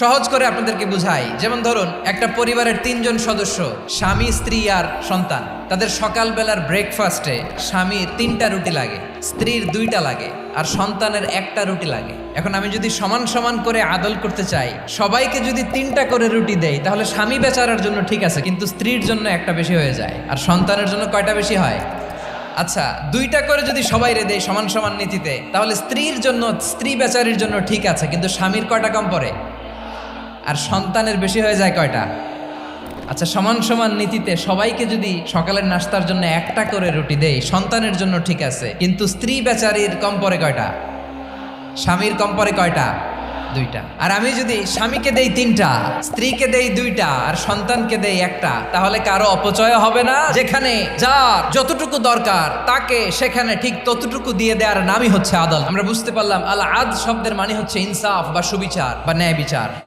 সহজ করে আপনাদেরকে বুঝাই, যেমন ধরুন একটা পরিবারের ৩ জন সদস্য, স্বামী, স্ত্রী আর সন্তান। তাদের সকালবেলার ব্রেকফাস্টে স্বামীর ৩টা রুটি লাগে, স্ত্রীর 2টা লাগে আর সন্তানের 1টা রুটি লাগে। এখন আমি যদি সমান সমান করে আদল করতে চাই, সবাইকে যদি 3টা করে রুটি দেই, তাহলে স্বামী বেচারার জন্য ঠিক আছে, কিন্তু স্ত্রীর জন্য 1টা বেশি হয়ে যায়। আর সন্তানের জন্য কয়টা বেশি হয়? আচ্ছা, 2টা করে যদি সবাই দেয় সমান সমান নীতিতে, তাহলে স্ত্রীর জন্য, স্ত্রী বেচারির জন্য ঠিক আছে, কিন্তু স্বামীর কয়টা কম পড়ে? আর সন্তানের বেশি হয়ে যায় কয়টা? আচ্ছা, সমান সমান নীতিতে সবাইকে যদি সকালের নাস্তার জন্য 1টা করে রুটি দেই, সন্তানের জন্য ঠিক আছে, কিন্তু স্ত্রী বেচারির কম পড়ে কয়টা? স্বামীর কম পড়ে কয়টা? 2টা। আর আমি যদি স্বামীকে দেই 3টা, স্ত্রীকে দেই 2টা আর সন্তানকে দেই 1টা, তাহলে কারো অপচয় হবে না? যেখানে যার যতটুকু দরকার তাকে সেখানে ঠিক ততটুকু দিয়ে দেওয়ার নামই হচ্ছে আদল। আমরা বুঝতে পারলাম আল আদ শব্দের মানে হচ্ছে ইনসাফ বা সুবিচার বা ন্যায় বিচার।